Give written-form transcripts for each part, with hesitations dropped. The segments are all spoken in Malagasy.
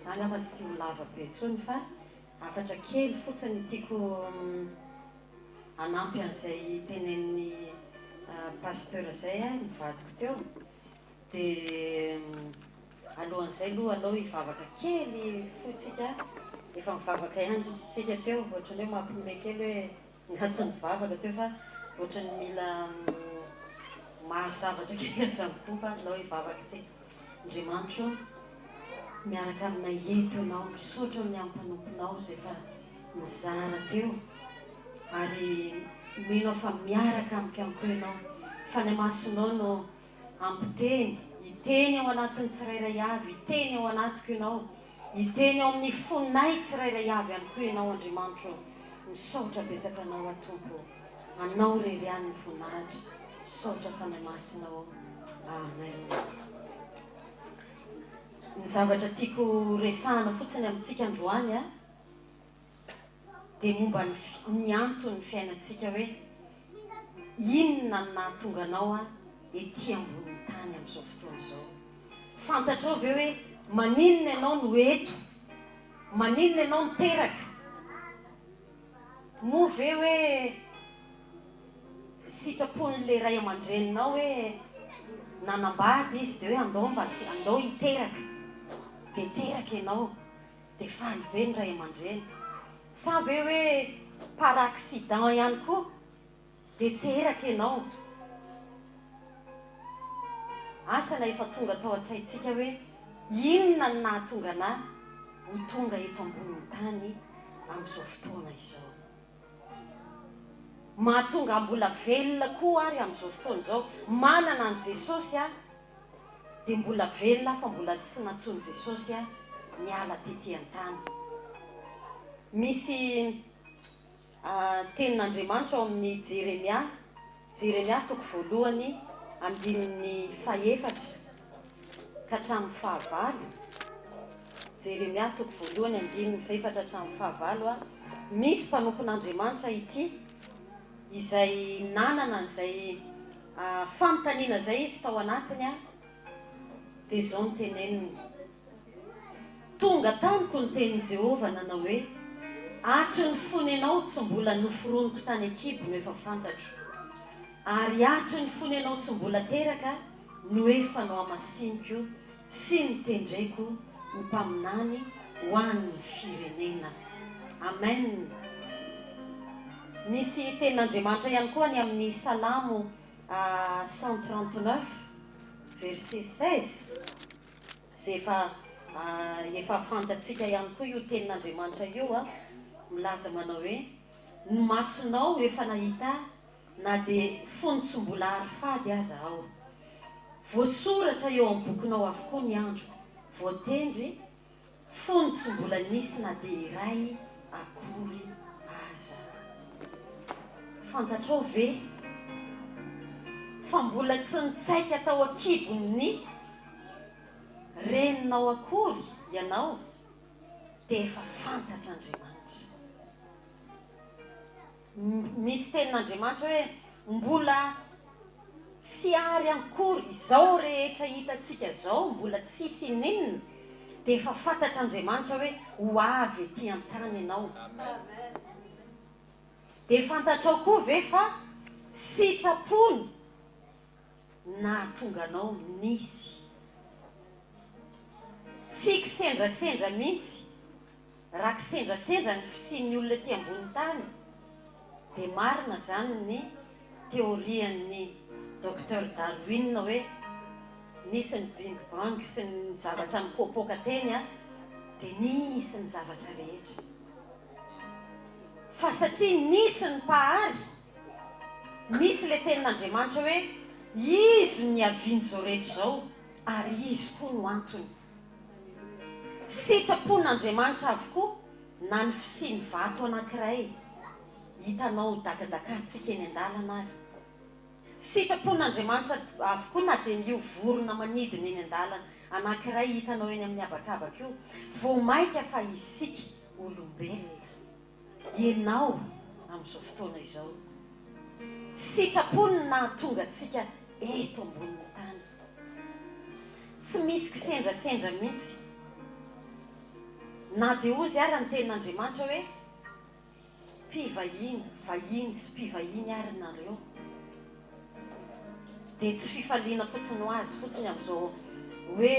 Zany afa tsy ho lava be ntsony fa afatra kely fotsiny tiako anampy an'izay tenen'ny pasteur zay nivadiko teo. Dia alohan'izay aloha alao hivavaka kely fotsika, efa mivavaka ihany tsika teo, ohatran'ny hoe mampiomehy kely hoe ngatsy mivavaka teo fa ohatran'ny mila mahazo zavatra kely avy amin'ny tompo alao hivavaka tsika. Andriamanitro miaraka aminay eto ianao, misaotra amin'ny ampanomponao zay fa nizara teo, ary mino fa miaraka amiko ihany koa ianao, fa ny masonao no ampiteny, hiteny ao anatin'ny tsirairay avy, hiteny ao anatiko ianao, hiteny ao amin'ny fonay tsirairay avy ihany koa ianao. Andriamanitro, misaotra betsaka anao atompo, anao rerian'ny voninahitra, misaotra fanahy masinao. Amen. Ny zavatra tiako resahana fotsiny amintsika androany dia momba ny antony fiainantsika hoe inona no nahatonga anao ety ambony tany amin'izao fotoana izao. Fantatrao ve hoe maninona ianao no eto, maninona ianao no teraka, moa ve hoe sitrapon'le ray aman-dreninao hoe nanambady izy dia hoe andao hiteraka, dia teraka ianao, dia faly be ny ray aman-dreny. Sa ve hoe par accident ihany koa dia teraka ianao. Asa na efa tonga tao an-tsaintsika hoe inona no nahatonga anahy ho tonga eto ambonin'ny tany amin'izao fotoana izao. Mahatonga mbola velona koa ary amin'izao fotoana izao manana an Jesosy dia mbola velona fa mbola tsy natsony Jesosy niala tetỳ an-tany. Misy tenin'Andriamanitra ao amin'ny Jeremia 1:4 andininy 4 ka hatramin'ny 5. Jeremia 1:4 andininy 4 hatramin'ny 5. Misy mpanompon'Andriamanitra ity izay nanana an'izay fanontaniana izay izy tao anatiny dia izao ny teneniny: tonga tamiko ny tenin'i Jehovah nanao hoe atry ny fony ianao tsy mbola noforoniko tany an-kibo no efa fantatro, ary atry ny fony ianao tsy mbola teraka no efa no amasiniko sy nitendreko ny mpaminany ho an'ny firenena. Amen. Misy tenin'Andriamanitra ihany koa ny amin'ny Salamo 139 verset 16 zay efa fantatsika ihany koa io tenin'Andriamanitra io milaza manao hoe ny masonao efa nahita na dia fony tsy mbola ary fady aza ao, voasoratra eo amin'ny bokinao avokoa ny andro, voatendry fony tsy mbola nisy na dia iray akory aza. Fantatrao ve fa mbola tsy nitsaika tao an-kibon'ny reninao akory ianao dia efa fantatr'Andriamanitra. Misy tenin'Andriamanitra hoe mbola tsy ary akory izao rehetra hitantsika izao, mbola tsisy ninona, dia efa fantatr'Andriamanitra hoe ho avy ety an-tany ianao. Dia fantatrao koa ve fa sitrapony nahatonga anao nisy, tsy kisendrasendra mihitsy, raha kisendrasendra ny fisian'ny olona ety ambony tany. Dia marina zany ny teorian'ny Dr Darwin hoe nisy ny Big Bang sy ny zavatra nipoapoaka teny dia nisy ny zavatra rehetra. Fa satria nisy ny mpahary, misy ilay tenin'Andriamanitra hoe izy ny havian'izao rehetra izao ary izy koa no antony. Sitrapon'Andriamanitra avokoa na ny fisiany vato anankiray hitanao dakadakatsika eny an-dalana ary. Sitrapon'Andriamanitra avokoa na dia n'io vorona manidina eny an-dalana anankiray hitanao eny amin'ny habakabaka io, vao maika fa isika olombelona ianao amin'izao fotoana izao. Sitrapony nahatonga antsika eto ambonin'ny tany. Tsy misy kisendrasendra mihitsy na dia ozy ary ny tenin'Andriamanitra hoe mpivahiny vahiny sy mpivahiny ary nareo dia tsy fifaliana fotsiny ho azy fotsiny amin'izao hoe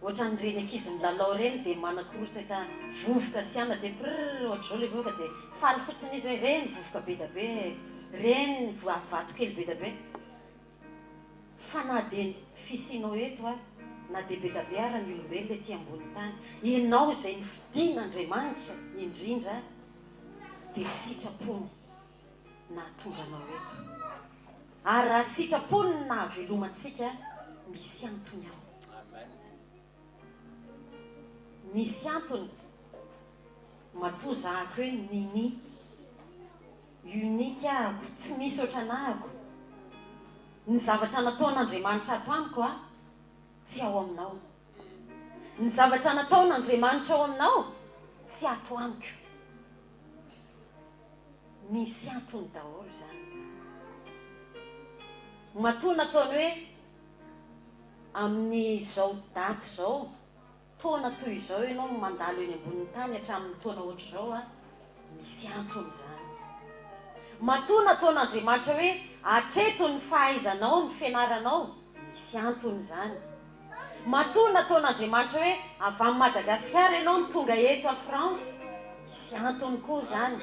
ohatran'ireny ankizy milalao reny dia manakorotsaka vovoka sy ana dia ohatr'izao ilay vovoka dia faly fotsiny izy hoe reny vovoka be da be reny vato kely be da be fa na dia fisianao eto a na dia be da be ary ny olombelona ety ambony tany ianao izay nifidian'Andriamanitra indrindra dia sitrapony na tonga anao eto ary raha sitrapony na velomantsika misy antony ao misy antony matoa zahako hoe nini unika ako tsy misy ohatranahako ny zavatra nataon'Andriamanitra ato amiko a tsy ao aminao ny zavatra nataon'Andriamanitra ao aminao tsy ato amiko misy antony daholo zany matoa nataony hoe amin'izao daty zao taona toy izao ianao mandalo eny ambonin'ny tany hatramin'ny taona ohatr'izao a misy antony zany matoa nataon'Andriamanitra hoe atreto ny fahaizanao ny fianaranao misy antony zany matoa nataon'Andriamanitra hoe avy amin'ny Madagasikara ianao ny tonga eto a France misy antony koa zany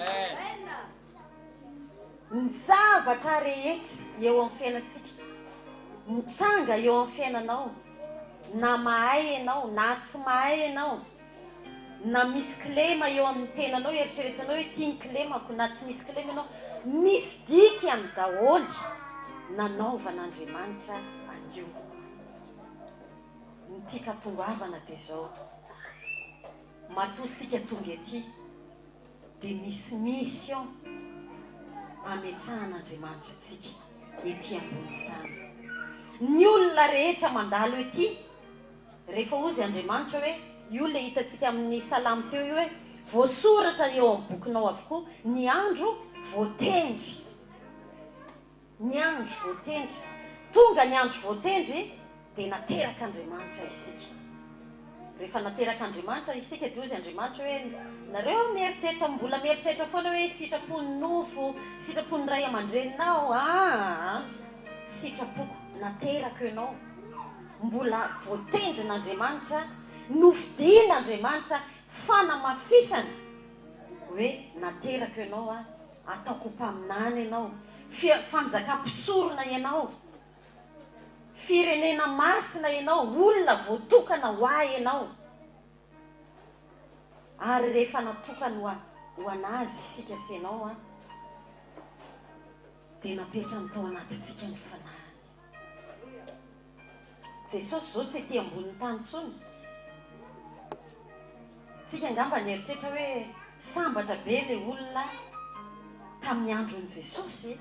ny zavatra rehetra eo amin'ny fiainantsika mitranga eo amin'ny fiainanao na mahay ianao na tsy mahay ianao na misy kilema eo amin'ny tenanao eritreretanao hoe tiany kilemako na tsy misy kilema ianao misy diky amin'ny daholy nanaovan'Andriamanitra anio ny tia katongavana dia zao matoatsika tonga ety dia misy mission ametrahan'Andriamanitra atsika ety ambony tany ny olona rehetra mandalo ety rehefa ozy Andriamanitra hoe io le hitantsika amin'ny salamy teo io hoe voasoratra eo amin'ny bokinao avokoa ny andro voatendry ny andro voatendry tonga ny andro voatendry dia naterak'Andriamanitra isika rehefa naterak'Andriamanitra isika dia ozy Andriamanitra hoe nareo mieritreritra mbola mieritreritra foana hoe sitrapony nofo sitrapony ray aman-dreninao sitrapoko nateraka ianao mbola voatendry n'Andriamanitra nofidian'Andriamanitra fanamafisana hoe nateraka ianao ataoko mpaminany ianao fanjakam-pisorona ianao firenena masina ianao olona voatokana ho ahy ianao ary rehefa natokana ho anazy isika sy ianao dia napetrany tao anatintsika ny fanahiny Jesosy zao tsy ety amboniny tany tsony tsika angamba nieritreritra hoe sambatra be le olona tamin'ny andron'i Jesosy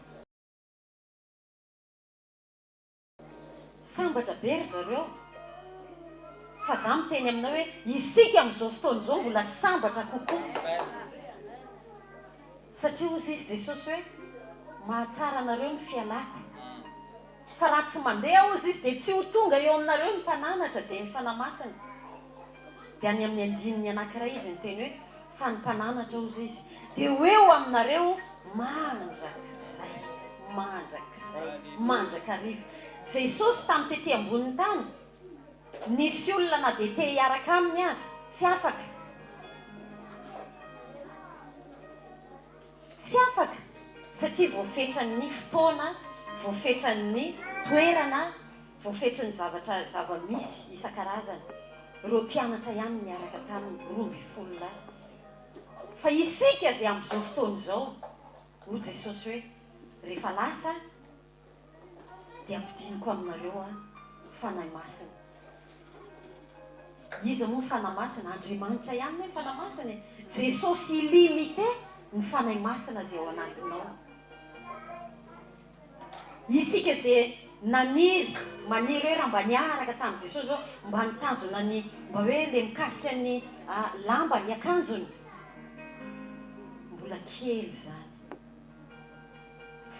sambatra be ry zareo fa za miteny aminao hoe isika amin'izao fotoana izao mbola sambatra kokoa satria ozy izy Jesosy hoe mahatsara anareo ny fialako fa raha tsy mandeha ozy izy dia tsy ho tonga eo aminareo ny mpananatra dia ny fanamasina dia any amin'ny andininy anankiray izy ny teny hoe fa ny mpananatra ozy izy dia hoeo aminareo mandrakizay mandrakariva Jesosy tamin'ny tety amboniny tany nisy olona na dia te hiaraka aminy azy tsy afaka satria voafetran'ny fotoana voafetran'ny toerana voafetran'ny zava-misy isan-karazany ireo mpianatra ihany niaraka taminy 12 fa isika izay amin'izao fotoana izao ho Jesosy hoe rehefa lasa dia ampidiniko aminareo fanahy masina izy moa fanahy masina Andriamanitra ihany hoe fanahy masina Jesosy ilimité ny fanahy masina izay ao anatinao isika izay maniry hoe raha mba niaraka tamin'i Jesosy zao mba nitanjona mba hoe le mikasika ny lamba ny akanjony mbola kely zany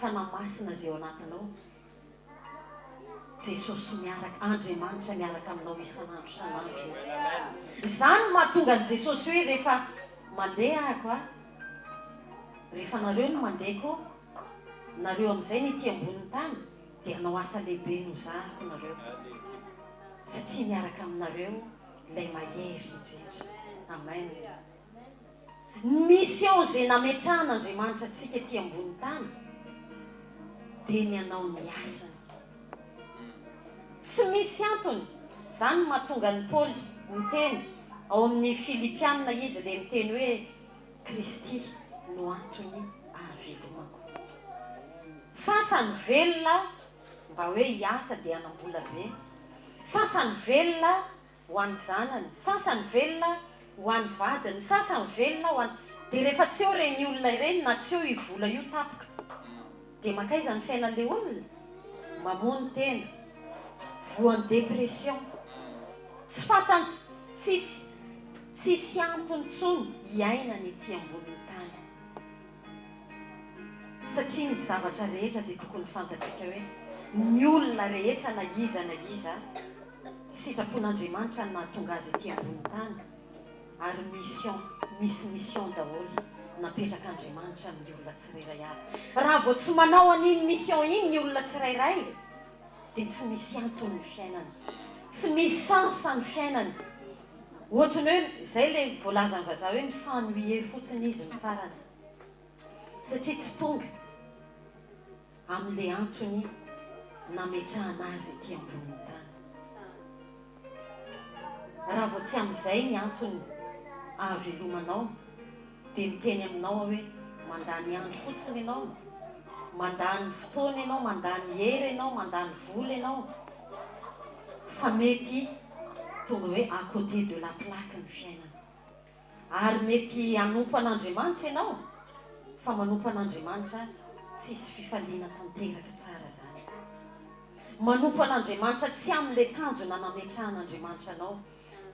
fanahy masina izay ao anatinao jesosy miaraka andriamanitra miaraka aminao isan'andro san'andro izany mahatonga ny jesosy hoe rehefa mandeha ahako a rehefa nareo no mandehako nareo amin'izay ny ity amboniny tany dia anao asa lehibe no zahako nareo satria miaraka aminareo ilay mahery indrindra amen mission zay nametrahan'andriamanitra antsika ety ambony tany dia ny anao ny asany tsy misy antony zany mahatonga ny Paoly miteny ao amin'ny Filipianina izy le miteny hoe Kristy no antony ahavelomako sasany velona mba hoe hiasa dia anam-bola be sasany velona ho an'ny zanany sasany velona ho an'ny vadiny sasany velona ho an'ny dia rehefa tsy eo reny olona ireny na tsy eo ivola io tapoka dia makaiza ny fiainan'ilay olona mamono tena voan'ny depression tsy fantany tsisy antony tsony hiaina ny ety amboniny tany satria ny zavatra rehetra dia tokony fantatsika hoe ny olona rehetra na iza sitrapon'andriamanitra no nahatonga azy ety amboniny tany ary misy mission daholo napetrak'andriamanitra amin'ny olona tsirairay avy raha vao tsy manao an'iny mission iny ny olona tsirairay dia tsy misy antony ny fiainany tsy misy sens ny fiainany ohatrany hoe izay le voalaza ny vazaha hoe misennuie fotsiny izy ny farany satria tsy tonga amin'ilay antony nametrahana azy ety amboniny tany raha vao tsy amin'izay ny antony ahavelomanao dia miteny aminao hoe mandany andro fotsiny ianao mandany fotoana ianao mandany hery ianao mandany vola ianao fa mety tonga hoe à côté de la plaque ny fiainana ary mety hanompo an'andriamanitra ianao fa manompo an'andriamanitra tsisy fifaliana tanteraka tsara zany manompo an'andriamanitra tsy amin'ilay tanjona nametrahan'andriamanitra anao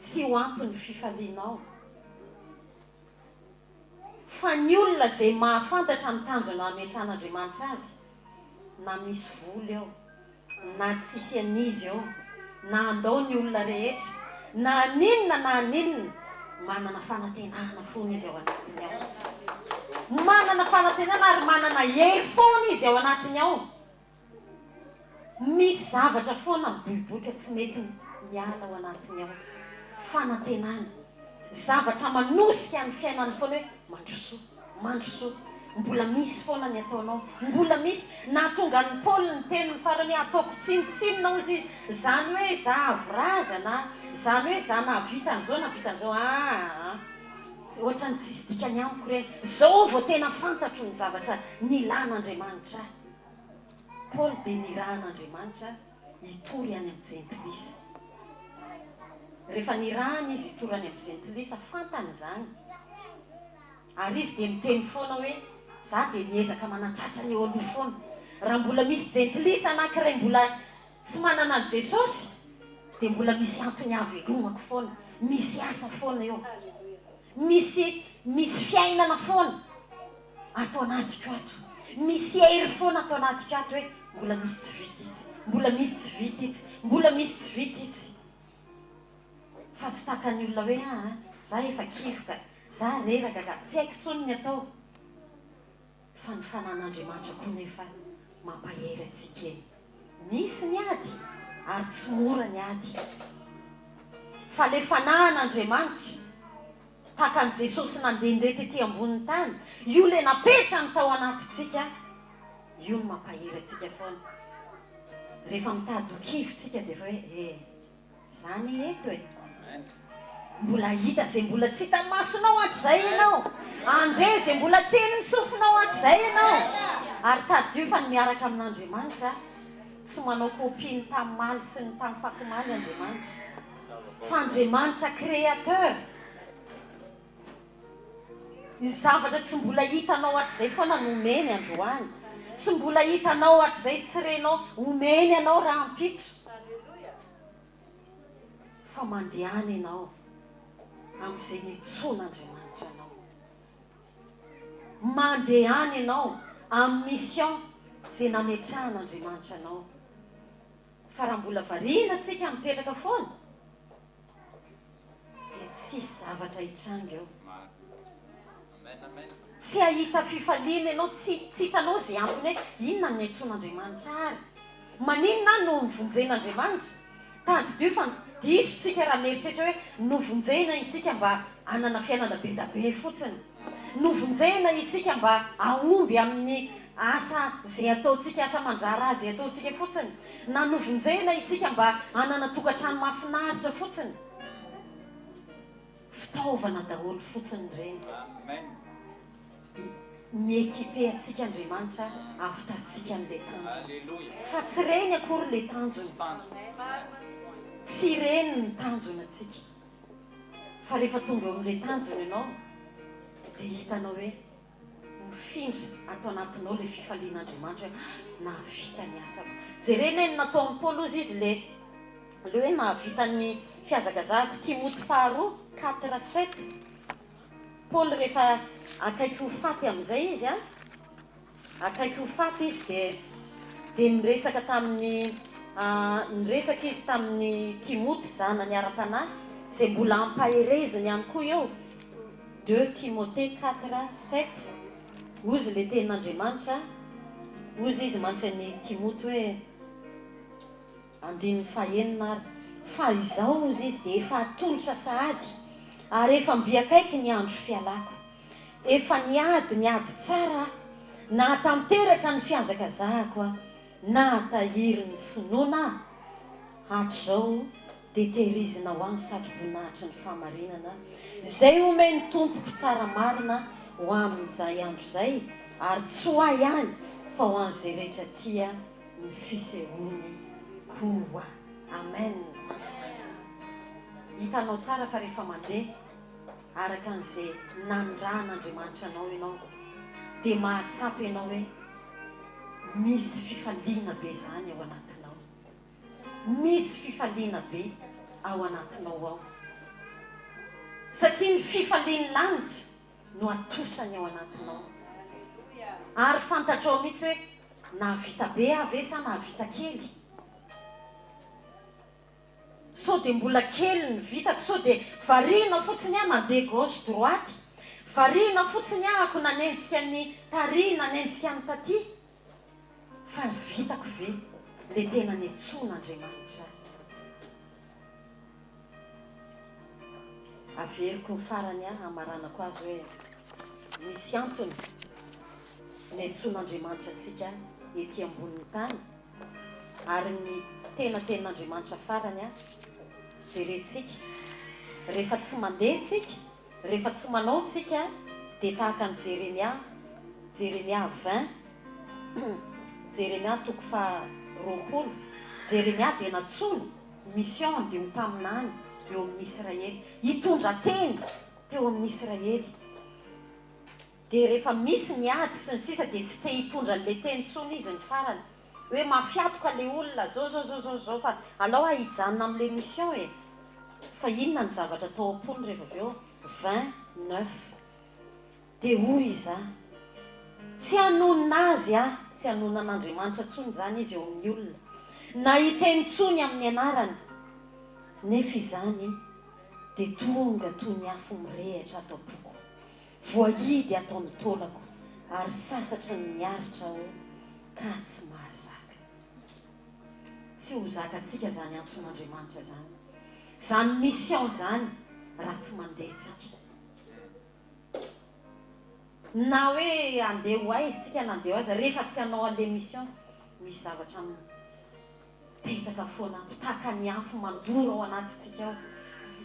tsy ho ampy ny fifalianao fa ny olona izay mahafantatra ny tanjona nametrahan'andriamanitra azy na misy vola eo na tsisy an'izy eo na andao ny olona rehetra na aninona manana fanantenana foana izy ao anatiny ao manana fanantenana ary manana hery foana izy ao anatiny ao misy zavatra foana miboiboika tsy mety miala ao anatiny ao fanantenana zavatra manosika ny fiainany foana hoe mandrosoa mbola misy foana ny ataonao mbola misy nahatonga ny Paoly ny teny ny farany ataoko tsinotsinona ozy izy zany hoe za aviraza na zany hoe za nahavita an'izao ohatrany tsisy dikany amiko reny zao vao tena fantatro ny zavatra nilan'andriamanitra Paoly dia nirahan'andriamanitra hitory any amin'ny jentilisa rehefa nirahany izy hitory any amin'ny jentilisa fantany zany ary izy dia miteny foana hoe za dia miezaka manatratra ny eo aloha foana raha mbola misy jentilisa anankiray mbola tsy manana an' Jesosy dia mbola misy antony avelomako foana misy asa foana eo misy fiainana foana atao anatiko ato misy hery foana atao anatiko ato hoe mbola misy tsy vita itsy mbola misy tsy vita itsy mbola misy tsy vita itsy fa tsy takany olona hoe za efa kivoka za reraka ka tsy haiko tsony ny atao fa ny fanan'andriamanitra koa nefa mampahery atsika eny misy ny ady ary tsy mora ny ady fa le fanan'andriamanitra tahaka an' Jesosy nandehandeha tetỳ amboniny tany io le napetra ny tao anatitsika io no mampahery atsika foana rehefa mitady ho kivotsika dia hoe zany eto mbola hita zay mbola tsy hita masonao hatr'izay ianao andre zay mbola tsy heny misofinao hatr'izay ianao ary tadio fa ny miaraka amin'andriamanitra tsy manao kopia ny tamimaly sy ny tamy fakomaly andriamanitra fa andriamanitra créateur ny zavatra tsy mbola hitanao hatr'izay foana no omeny androany tsy mbola hitanao hatr'izay tsy renao omeny anao raha ampitso fa mandehany ianao amin'izay nitson'andriamanitra anao mandehany ianao amin'ny mission izay nametrahan'andriamanitra anao fa raha mbola variana tsika mipetraka foana dia tsisy zavatra hitranga eo. Tsy ahita fifaliana ianao, tsy hitanao zay antony hoe inona ny antsoan'Andriamanitra ary, maninona no novonjen'Andriamanitra. Tady dio fa diso tsika raha mieritrehitra hoe novonjena isika mba hanana fiainana be da be fotsiny, novonjena isika mba ahomby amin'ny asa zay ataontsika, asa mandrara azy ataontsika fotsiny, na novonjena isika mba hanana tokantrano mahafinaritra fotsiny. Fitaovana daholo fotsiny ireny. Miekipe atsika Andriamanitra afitatsika an'ilay tanjona, fa tsy reny akory ilay tanjona, tsy reny ny tanjona atsika. Fa rehefa tonga eo amin'ilay tanjona ianao dia hitanao hoe mifindra atao anatinao ilay fifalian'Andriamanitra hoe nahavita ny asako. Jerena ny nataon'ny Paoly ozy izy le hoe nahavita ny fiazakazahako. Timoty faharoa 4:7. Paoly rehefa akaiky ho faty amin'izay izy akaiky ho faty izy dia niresaka tamin'ny niresaka izy tamin'ny Timoty zanany ara-panahy izay mbola ampahereziny ihany koa eo. 2 Timothée 4:7. Ozy le tenin'Andriamanitra, ozy izy mantsy Timoty hoe 9:5 ary fa izao ozy izy dia efa atolotra sahady ary efa mby akaiky ny andro fialako, efa niady tsara na hatanteraka ny fiazakazahako na hatahiry ny finoana hatr'izao dia tehirizina ho any satroboninahitry ny fahamarinana izay omeny tompoko tsara marina ho amin'izay andro izay, ary tsy ho ahy ihany fa ho an'izay rehetra tia ny fisehoany koa. Amen. Hitanao tsara fa rehefa mandeha araka an'izay nanindran'Andriamanitra anao ianao dia mahatsapa ianao hoe misy fifaliana be zany ao anatinao, misy fifaliana be ao anatinao ao, satria ny fifalian'ny lanitra no atosany ao anatinao. Ary fantatrao mihitsy hoe nahavita be avy sa nahavita kely. So dia mbola kely ny vitako, so dia variana fotsiny mandeha gauche droite, variana fotsiny ako nanenjika ny tary, nanenjika ny taty, fa vitako ve le tena netsoan'Andriamanitra. Averiko ny farany amaranako azy hoe misy antony netsoan'Andriamanitra atsika ety ambonin'ny tany, ary ny tenaten'Andriamanitra farany jerentsika rehefa tsy mandeha tsika, rehefa tsy manao tsika dia tahaka ny Jeremia 20 Jeremia 20. Jeremia dia natsoiny mission dia ho mpaminany eo amin'ny Israely, hitondra teny teo amin'ny Israely. Dia rehefa misy ny ady sy ny sisa dia tsy te hitondra le teny tsony izy ny farany hoe mafiatoka le olona zao fa alao hijanona amin'le mission fa inona ny zavatra atao am-pony rehefa avy eo 29 dia hoy izy tsy hanonona azy tsy hanonona an'Andriamanitra tsony zany izy eo amin'ny olona na hiteny tsony amin'ny anarany, nefa izany dia tonga toy ny afo mirehatra ato am-poko, voahidy ataon'ny taolako ary sasatra ny miaritra ao ka tsy mahazaka. Tsy ho zakatsika zany antson'Andriamanitra zany mission zany raha tsy mandeha tsika. Na hoe andeha ho aizy tsika na andeha ho aiza, rehefa tsy hanao an'le mission misy zavatra mipetraka foana tahaka ny afo mandoro ao anatintsika ao,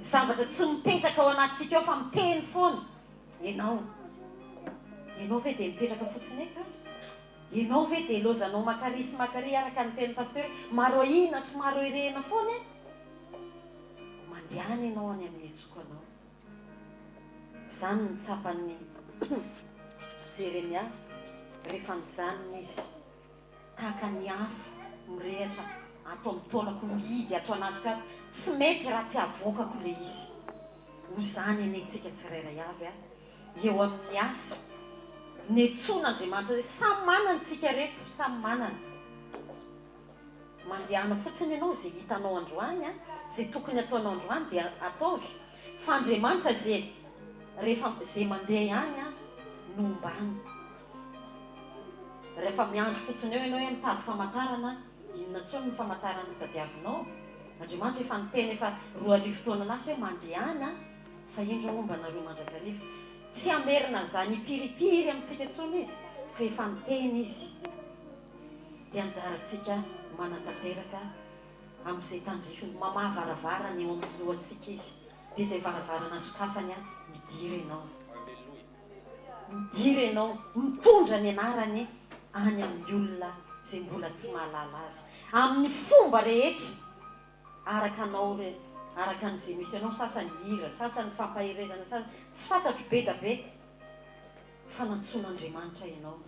zavatra tsy mipetraka ao anatintsika ao fa miteny foana. Ianao ve dia mipetraka fotsiny eto? Ianao ve dia lozanao makary araka ny teny pasteur maro ina sy maro irena foana? Mandehana ianao any amin'ny etsoko anao. Izany ny tsapan'ny Jeremia rehefa nijanona izy tahaka ny afo mirehatra atao amin'ny taolako, mihidy atao anaty ka tsy mety raha tsy avoakako le izy. Ho zany anetsika tsirairay avy eo amin'ny asa netsoan'Andriamanitra. Samy manana tsika reto, samy manana mandehana fotsiny ianao zay hitanao androany a zay tokony ataonao androany dia ataovy fa Andriamanitra zay rehefa zay mandeha ihany a nombany rehefa miandro fotsiny eo ianao hoe mitady famantarana inona tsony ny famantarana tadiavinao Andriamanitra efa niteny efa 2 taona lasa hoe mandeha any a fa indro ombanareo mandrakariva tsy amerina an'izany ipiripiry amintsika tsony izy fa efa niteny izy dia anjarantsika manatanteraka amin'izay tandrifiny mamahavaravara ny eo amin'ny lohantsika izy dia izay varavarana sokafany a midira ianao mitondra ny anarany any amin'ny olona izay mbola tsy mahalala azy amin'ny fomba rehetra araka an'izay misy ianao sasany hira sasany fampahirezana sasany tsy fantatro be da be fa nantsoan'Andriamanitra ianao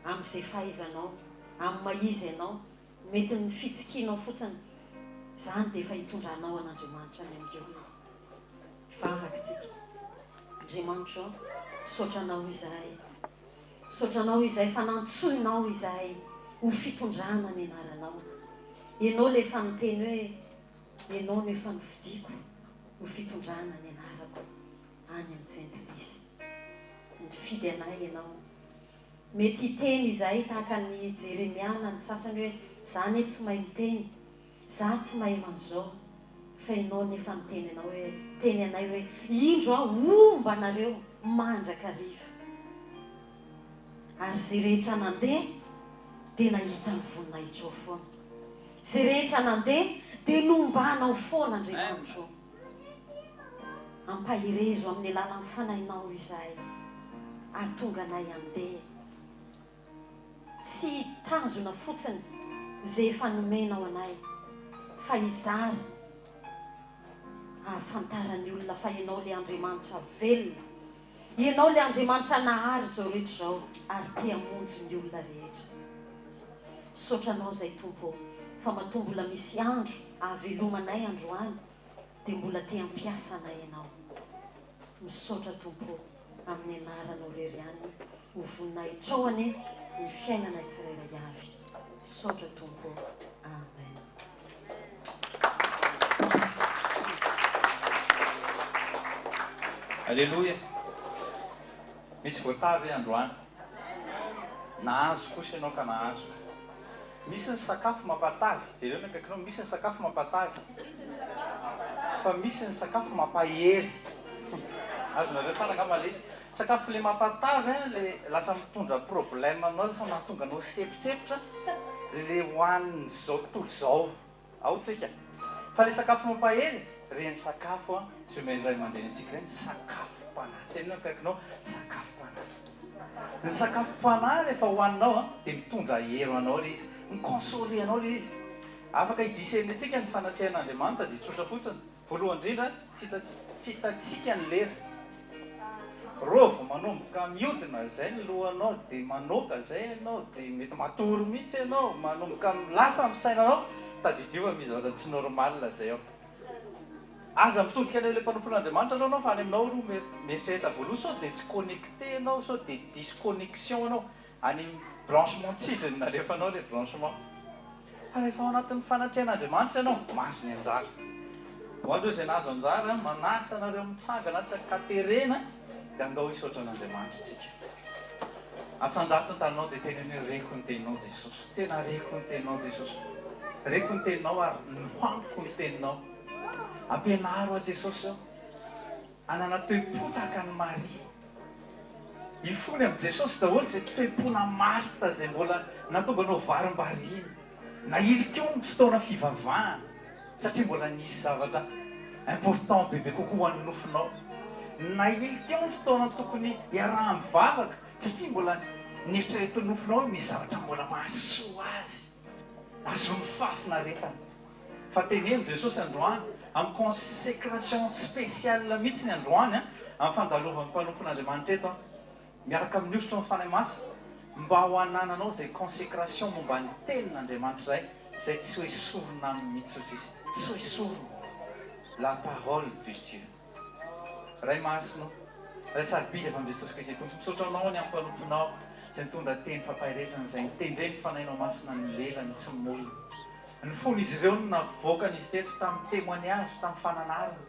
amin'izay fahaizanao amin'ny maizy ianao mety ny fitsikinao fotsiny zany dia efa hitondranao an'Andriamanitra ny amin'olona vavakatsika Andriamanitra saotranao izahay fa nantsoinao izahay ho fitondrana ny anaranao ianao le efa niteny hoe ianao no efa novidiko ho fitondrana ny anarako any amin'ny-tsentilesy nifidy anay ianao mety hiteny izahay tahaka ny Jeremiana ny sasany hoe zany tsy mahay miteny za tsy mahay man'izao fa ianao nefa niteny anao hoe teny anay hoe indro a omba anareo mandrakariva ary zay rehetra nandeha dia nahita ny voninahitra foana zay rehetra nandeha dia nombanao foana Andriamanitra ampahirezo amin'ny alalan'ny fanahinao izahay ahatonga anay andeha tsy tanjona fotsiny zay efa nomenao anay fa izary ahafantarany olona fa ianao le Andriamanitra velona ianao le Andriamanitra nahary zao rehetra zao ary te hamonjy ny olona rehetra saotranao zay tompo fa matombo mbola misy andro ahavelomanay androany dia mbola te hampiasa anay ianao misaotra tompo amin'ny anaranao rery any ho voninahitra ny fiainanay tsirairay avy saotra tompo amen. Alléluia. Misy voatavy androany nahazo kosa ianao ka nahazo misy ny sakafo mampatavy jereo akaikinao misy ny sakafo mampatavy fa misy ny sakafo mampahery azonareo tsara angamba le izy sakafo le mampatavy le lasa mitondra problème aminao lasa mahatonga anao sepitsepotra le hoaniny zao tontolo zao ao tsika fa le sakafo mampahery reny sakafo sy omen'iray aman-dreny antsika zany sakafom-panahy tena akaikinao sakafom-panahy ny sakafom-panahy rehefa hoaninao dia mitondra hero anao le izy mikonsole anao le izy afaka hidiseny antsika ny fanatrehan'Andriamanitra dia tsotra fotsiny voalohany indrindra tsy hitatsika ny lera rovo manomboka miodina zay ny lohanao dia manoka zay ianao dia mety matory mihitsy ianao manomboka lasa amin'ny sainanao tadidiova misy zavatra tsy normal zay ao aza mitodika le mpanompon'Andriamanitra anao fa any aminao roa mieritrereta voaloha sao dia tsy connecté anao sao dia disconnexion anao any branchement tsiziny nalefanao le branchement fa rehefa ao anatin'ny fanatrehan'Andriamanitra ianao mahazo ny anjara ho andreo izay nahazo anjara manasa anareo mitsangana tsy akaterena dia angao hisaotra an'Andriamanitra tsika asan-dato ny taninao dia tena hoe reko ny teninao Jesosy tena reko ny teninao Jesosy reko ny teninao ary nohaniko ny teninao ampianaro a Jesosy ao anana toe-po tahaka ny Maria ifony amin'ny Jesosy daholo zay toe-pona Marta zay mbola natombanao varim-bariny na ilikeo ny fotoana fivavahana satria mbola nisy zavatra important bebe kokoa an'ny nofinao na ilikeo ny fotoana tokony iaraha-mivavaka satria mbola nieritreretin'ny nofinao misy zavatra mbola mahasoa azy azo ny fafinaretana fa teneno Jesosy androany amin'ny consécration spéciale mihitsy ny androany amin'ny fandalovan'ny mpanompon'Andriamanitra eto miaraka amin'ny osotro ny fanahy masina mba ho anananao zay consécration momba ny tenin'Andriamanitra zay tsy hoe sorona amin'ny mihitsy izy tsy hoe sorona la parole de Dieu ray masino ray sarobidy avy amin'ny Jesosy Kristy tompo misaotranao ny amin'ny mpanomponao zay mitondra teny fampahirezana zay mitendreny fanahinao masina ny lelany tsy molina ny fony izy ireo no navoakany izy teto tamin'ny témoignage tamin'ny fananarana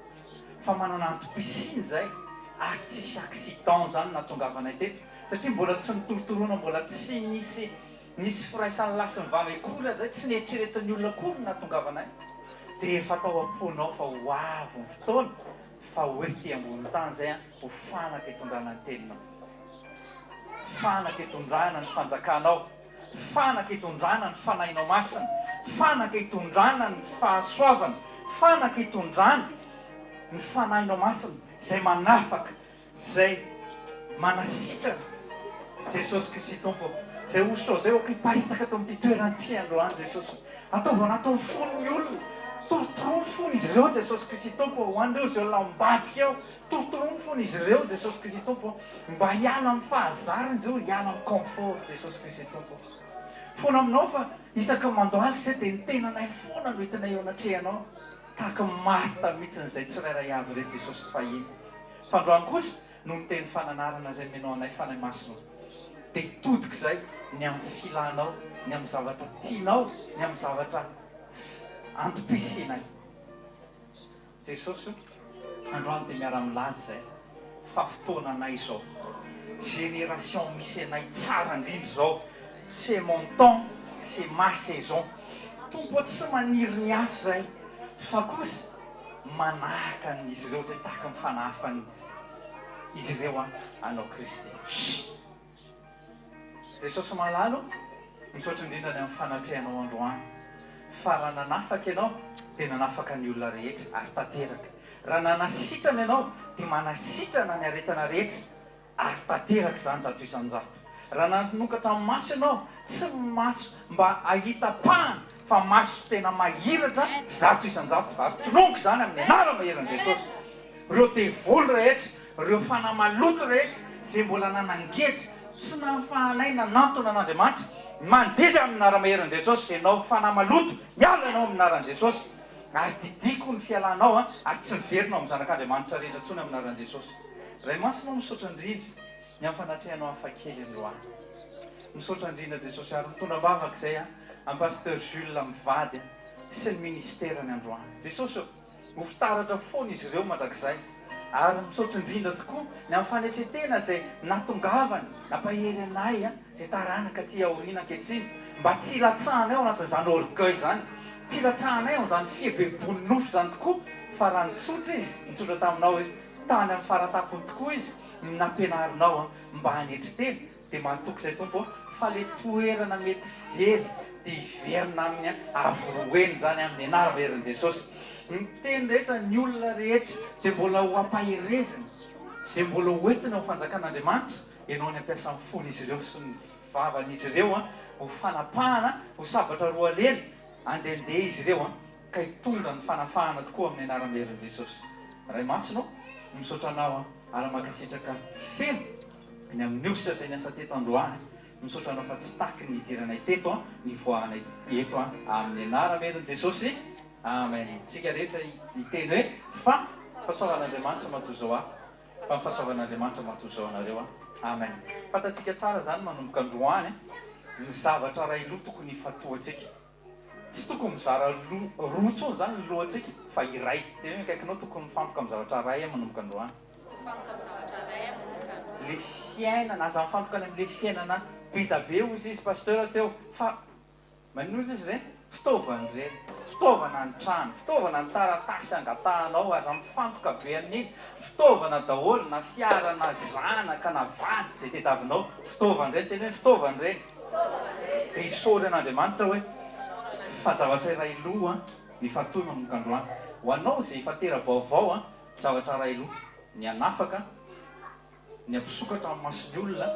fa manana antom-pisiny zay ary tsisy accident zany nahatongavanay teto satria mbola tsy nitorotoroana mbola tsy nisy firaisan'ny lasy ny vava akory zay tsy nieritreretin'ny olona akory nahatongavanay dia efa atao am-ponao fa ho avo ny fotoana fa hoe ty ambony tany zay ho fanaka hitondrana ny teninao, fanaka hitondrana ny fanjakanao, fanaka hitondrana ny fanahinao masina, fanaka hitondrana ny fahasoavana, fanaka hitondrana ny fanahinao masina zay manafaka, zay manasitrana Jesosy Kristy Tompo zay ositra zay okiparitaka ato amin'ity toerana ty androany Jesosy ataovana atao fon'ny olona torotoroany fony izy ireo Jesosy Kristy Tompo ho an'ireo zay olona mibadika eo torotoroany fony izy ireo Jesosy Kristy Tompo mba hiala amin'ny fahazarany zao hiala amin'ny confort Jesosy Kristy Tompo fona aminao fa isaka mandoaliko zay dia ny tenanay fona no hitanay eo anatrehanao tahaka Marta mihitsy n'izay tsirairay avy reto Jesosy tsy fahiny fa androany kosa no ny teny fananarana zay menao anay fanay masina dia hitodiko zay ny amin'ny filanao, ny amin'ny zavatra tianao, ny amin'ny zavatra antom-pisinay Jesosy androany dia miara-milazy zay fa fotoana anay zao génération misy anay tsara indrindra zao c'est mon temps, c'est ma saison tompo tsy maniry ny afo zay fa kosa manahaka n'izy ireo zay tahaka mifanahafany izy ireo anao Kristy Jesosy malalo misaotra indrindra ny amin'ny fanatrehanao androany fa raha nanafaka ianao dia nanafaka ny olona rehetra ary tanteraka raha nanasitrana ianao dia manasitrana ny aretana rehetra ary tanteraka zany zato isan-jato raha nanokatra amin'ny maso ianao tsy maso mba ahita-pahana fa maso tena mahiratra zato isan-jato ary tononiko zany amin'ny anara maheran'i Jesosy ireo devoly rehetra ireo fanahy maloto rehetra zay mbola nanangetra tsy nahafahanay nanantona an'Andriamanitra mandeha amin'ny anara-maheran'i Jesosy ianao fanahy maloto miala ianao amin'ny anaran'i Jesosy ary didiko ny fialanao ary tsy miverinao amin'ny zanak'Andriamanitra rehetra tsony amin'ny anaran'i Jesosy ray masinao misaotra indrindra ny amin'ny fanatrehanao hafakely androany misaotra indrindra Jesosy ary mitondra-bavaka zay amin'ny pasteur Jules mivady sy ny ministerany androany Jesosy ho fitaratra foana izy ireo mandrakizay ary misaotra indrindra tokoa ny amin'ny fanetretena zay natongavany nampahery anay zay taranaka ty aoriana ankehitriny mba tsy hilatsahanay ao anatin'izany orgueil zany tsy hilatsahanay ao zany fiheberbony nofo zany tokoa fa raha nitsotra izy nitsotra taminao hoe tany amin'ny faratapony tokoa izy nampianarinao mba hanetry teny dia mahatoky zay tompo fa le toerana mety very dia hiverina amin'ny avoroeny zany amin'ny anara-maheran'i Jesosy ny teny rehetra ny olona rehetra zay mbola ho ampaherezina zay mbola ho entina ho fanjakan'Andriamanitra ianao ny ampiasa amin'ny fony izy ireo sy ny vavan'izy ireo ho fanapahana ho sabatra roa lely andehandeha izy ireo ka hitondra ny fanafahana tokoa amin'ny anara-maheran'i Jesosy ray masinao misaotra anao ary makasitraka feno ny amin'ny ositra zay niasa teto androany misaotra anao fa tsy taky ny hidiranay teto ny voahanay eto amin'ny anara-maheran'i Jesosy amen tsika rehetra hiteny hoe fa fahasoavan'Andriamanitra matozao fa fahasoavan'Andriamanitra matozao anareo amen fatatsika tsara zany manomboka androany ny zavatra ray loha tokony fatoatsika tsy tokony mizara roa tsony zany ny lohatsika fa iray tena hoe akaikinao tokony mifantoka amin'ny zavatra ray manomboka androany le fiainana aza mifantoka any amin'le fiainana be da be ozy izy pasteur teo fa manino izy zay fitaovana reny fitaovana ny trano fitaovana ny taratasy angatahanao aza mifantoka be amin'iny fitaovana daholo na fiara na zanaka na vady zay tediavinao fitaovana reny tena hoe fitaovana reny dia isaory an'Andriamanitra hoe fa zavatra iray loha ny fatoy manomboka androany ho anao zay fatera-baovao zavatra ray loha ny anafaka ny ampisokatra amin'ny masony olona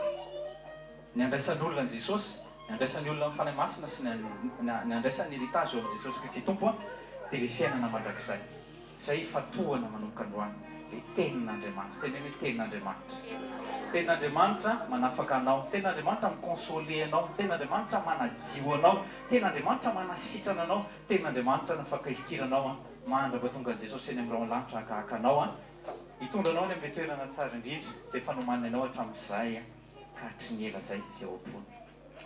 ny andraisan'ny olona an Jesosy ny andraisan'ny olona amin'ny fanahy masina sy ny andraisan'ny heritage eo amin'i Jesosy Kristy Tompo dia le fiainana mandrakizay zay fatohana manomboka androany le tenin'Andriamanitra tena hoe tenin'Andriamanitra tenin'Andriamanitra manafaka anao tenin'Andriamanitra mikonsole anao tenin'Andriamanitra manadio anao tenin'Andriamanitra manasitrana anao tenin'Andriamanitra nafakaifikiranao mandraba tonga an Jesosy eny amin'ny ran'lanitra akahaka anao hitondra anao ny amin'ny toerana tsara indrindra zay fanomanina anao hatramin'izay ka hatry ny ela zay zay oampony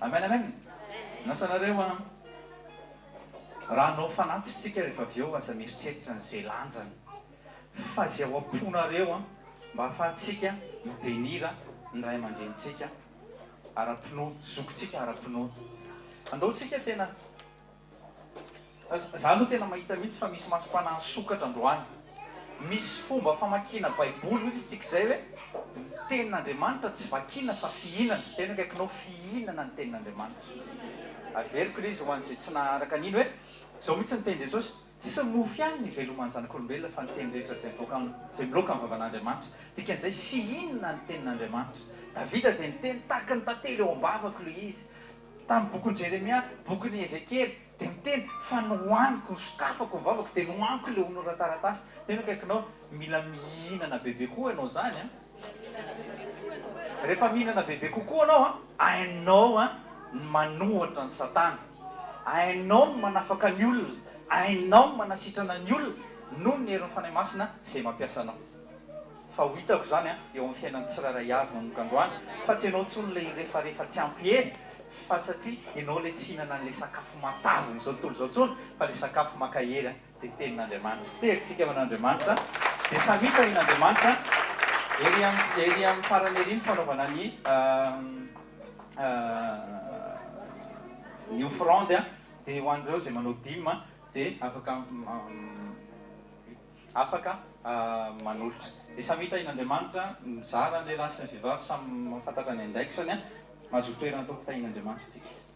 amen amen nasanareo raha anao fanatitsika rehefa avy eo aza mieritreritra n'izay lanjany fa zay ao am-ponareo a mba ahafahantsika mibenira ny ray aman-drenitsika ara-pinoa zokontsika ara-pinoa andaontsika tena za aloha tena mahita mihitsy fa misy masom-panahy sokatra androany misy fomba famakina baiboly izy tsika izay hoe ny tenin'Andriamanitra tsy vakina fa fihinana tena kaikinao fihinana ny tenin'Andriamanitra averiko ilay izy ho an'izay tsy naharaka an'iny hoe zao mihitsy niteny Jesosy tsy mofy ihany ny veloman'ny zanak'olombelona fa ny teny rehetra zay miloka amin'ny vavan'Andriamanitra dikan'izay fihinana ny tenin'Andriamanitra Davida dia niteny tahaka ny tantely eo am-bavako ilay izy tamin'ny bokin'i Jeremia bokin'i Ezekiely dia miteny fa nohaniko ny sokafako ny vavako dia nohaniko ilay honora taratasy tena kaikinao mila mihinana bebe koa ianao zany a rehefa mihinana bebe kokoa anao a hainao a manohatra ny satana hainao ny manafaka ny olona hainao ny manasitrana ny olona noho ny herin'ny fanahy masina izay mampiasa anao fa ho hitako zany a eo amin'ny fiainan'ny tsirairay avy manokandroany fa tsy ianao ntsony ilay rehefarehefa tsy ampiery fa satria ianao ilay tsy hihinana n'ilay sakafo mataviny izao tontolo izao tsony fa ilay sakafo makahery a dia tenin'Andriamanitra teritsika amin'Andriamanitra dia samita in'Andriamanitra ery amin'ny farany ery ny fanaovana ny offrande a dia ho an'ireo izay manao dîme dia afaka manolotra dia samita in'Andriamanitra mizara ny lehilahy sy ny vehivavy samy mahafantatra ny andraikisany a mazotoerana tao fitahin'Andriamanitra tsika